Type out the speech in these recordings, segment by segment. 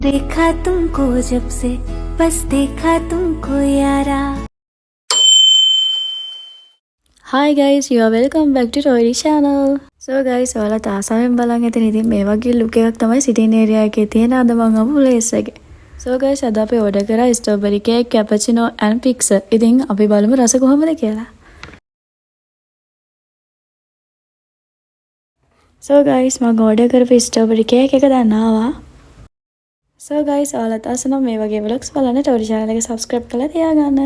देखा तुमको जब से बस देखा तुमको यारा. Hi guys, you are welcome back to Tory channel. So guys, ඔයාලා තාසාවෙන් බලන් ඇතින් ඉතින් මේ වගේ ලුක් එකක් තමයි සිටින් ඒරියා එකේ තියෙන අද මම ආපු ප්ලේස් එකේ. So guys, අද අපි ඕඩර් කරා ස්ට්‍රොබෙරි කේක්, කැපචිනෝ and පික්සර්. ඉතින් අපි බලමු රස කොහොමද කියලා. So guys, මම ඕඩර් කරපු ස්ට්‍රොබෙරි කේක් එක දැන් ආවා. So guys, ඔයාලත් අසනම් මේ වගේ vlogs බලන්න Tory channel එක subscribe කරලා තියාගන්න.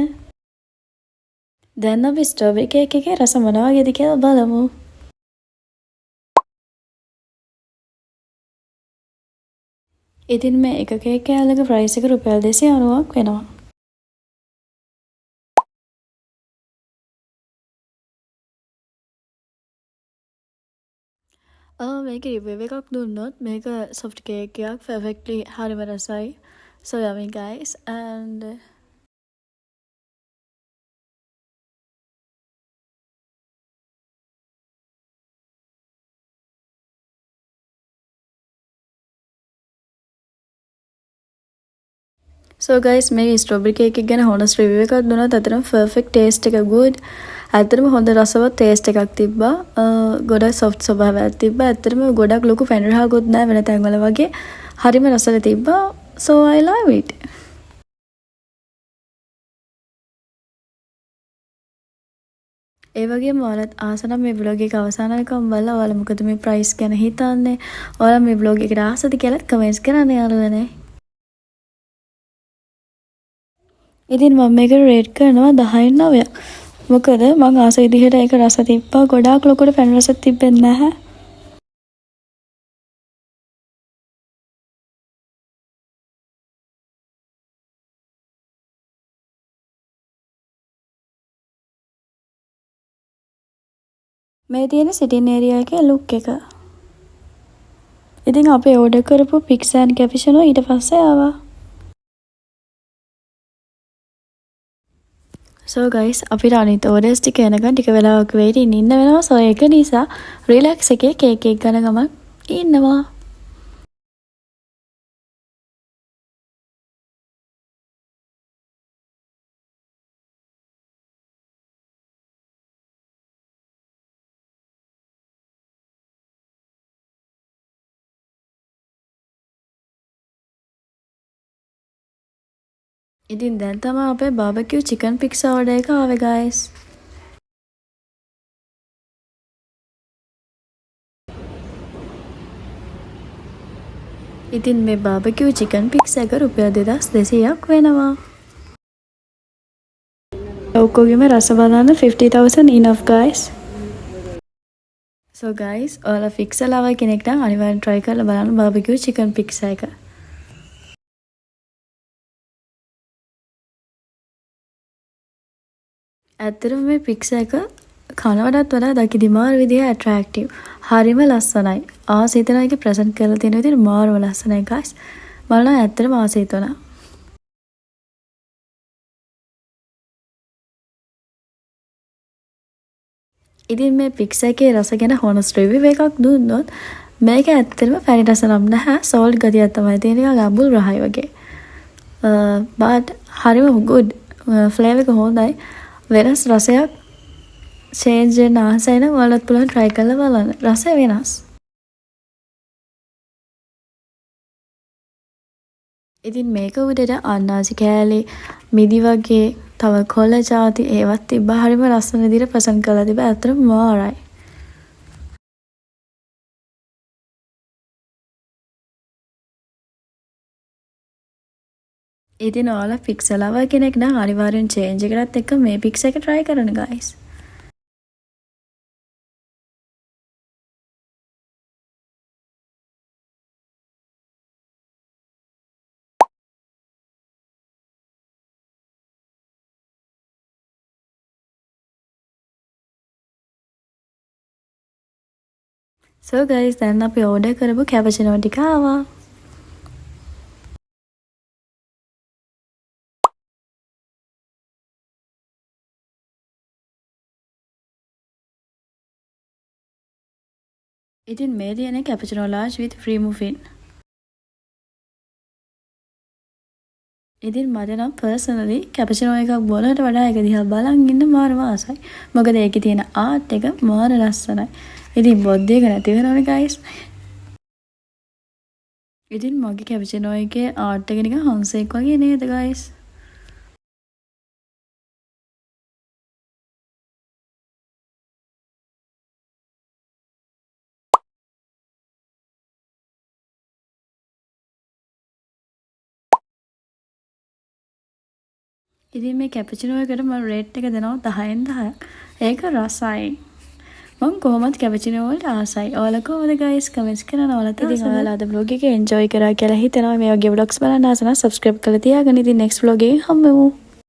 දැන් අපි ස්ට්‍රොබෙරි කේක් එකේ රස මොන වගේද කියලා බලමු. ඉතින් මේ එක කේක් කෑල්ලක ප්‍රයිස් එක රුපියල් 290ක් වෙනවා. මේක රිවිව් එකක් දුන්නොත් මේක soft cake එකක් perfectly හරිම රසයි. So yummy guys and so guys මේ ස්ට්‍රොබෙරි කේක් එක ගැන honest review එකක් දුන්නත් අතරම perfect taste එක good. ඇත්තටම හොඳ රසවත් taste එකක් තිබ්බා. ගොඩක් soft ස්වභාවයක් තිබ්බා. ඇත්තටම ගොඩක් ලොකු පැණිරහකුත් නැහැ වෙන තැන්වල වගේ. හරිම රසල තිබ්බා. So I love it. ඒ වගේම ඔයාලත් ආස නම් මේ vlog එක අවසාන වෙනකම් බලලා ඔයාලා මොකද මේ price ගැන හිතන්නේ? ඔයාලා මේ vlog එකට ආසද කියලා comments කරන්න යාළුවනේ. ඉතින් මම මේකට රේට් කරනවා 10න් 9ක්. මොකද මම ආස විදිහට ඒක රස තිබ්බා. ගොඩාක් ලොකුට පැණි රසක් තිබෙන්නේ නැහැ. මේ තියෙන සිටින් ඒරියා එකේ ලුක් එක. ඉතින් අපි ඕඩර් කරපු පික්සර් ඇන්ඩ් කැපිචිනෝ ඊට පස්සේ ආවා. So guys, අපිට අනිත් orders ටික එනකන් ටික වෙලාවක් waiting ඉන්න වෙනවා. So ඒක නිසා relax එකේ කේක් එක ගන්න ගමන් ඉන්නවා. ඉතින් දැන් තමයි අපේ barbecue chicken pizza order එක ආවේ guys. ඉතින් මේ barbecue chicken pizza එක රුපියල් 2200ක් වෙනවා. ඔක්කොගෙම රස බලන්න 50,000 enough guys. So guys, ඔයාලා fix ලව කෙනෙක් නම් අනිවාර්යෙන් try කරලා බලන්න barbecue chicken pizza එක. ඇත්තටම මේ pizza එක කනවටත් වඩා දකිදි මාර විදිහ attractive. හරිම ලස්සනයි. ආස හිතන එක present කරලා තියෙන විදිහ මාරම ලස්සනයි guys. මම නම් ඇත්තටම ආස හිතුණා. ඉතින් මේ pizza එකේ රස ගැන honest review එකක් දුන්නොත් මේක ඇත්තටම පැණි රස නම් නැහැ. salt ගතියක් තමයි තියෙන එක ලැබුල් රහයි වගේ. but හරිම good. flavour එක හොඳයි. වෙනස් රසයක් change වෙන ආසයි නම් ඔයාලත් පුළුවන් try කරලා බලන්න. රසය වෙනස්. ඉතින් මේක උඩට අන්නාසි කෑලි මිදි වගේ තව කොළ ಜಾති ඒවත් තිබ්බා. හරිම ලස්සන විදිහට present කරලා තිබ්බා. ඇත්තටම මාරයි. ඉතින් ඔයාලා fix ලව කෙනෙක් නම් අනිවාර්යෙන් change එකකට එක්ක මේ pizza එක try කරන්න guys. So guys, දැන් අපි order කරපු cappuccino ටික ආවා. ඉතින් මේ තියෙන cappuccino large with free muffin. ඉතින් මට නම් පර්සනලි කැපචිනෝ එකක් බොනට වඩා ඒක දිහා බලන් ඉන්න මාරම ආසයි. මොකද ඒකේ තියෙන ආර්ට් එක මාර ලස්සනයි. ඉතින් බොද්දේක නැති වෙනවනේ ගයිස්. ඉතින් මගේ කැපචිනෝ එකේ ආර්ට් එක නිකන් හංසෙක් වගේ නේද ගයිස්? ඉතින් මේ කැපචිනෝ එකට මම රේට් එක දෙනවා 10න් 10ක්. ඒක රසයි. මම කොහොමද කැපචිනෝ වලට ආසයි. ඔයාලා කොහොමද guys කමෙන්ට්ස් කරන්න ඔයාලට. ඉතින් ඔයාලා අද vlog එක enjoy කරා කියලා හිතනවා. මේ වගේ vlogs බලන්න ආස නම් subscribe කරලා තියාගන්න. ඉතින් next vlog එකෙන් හම්බෙමු.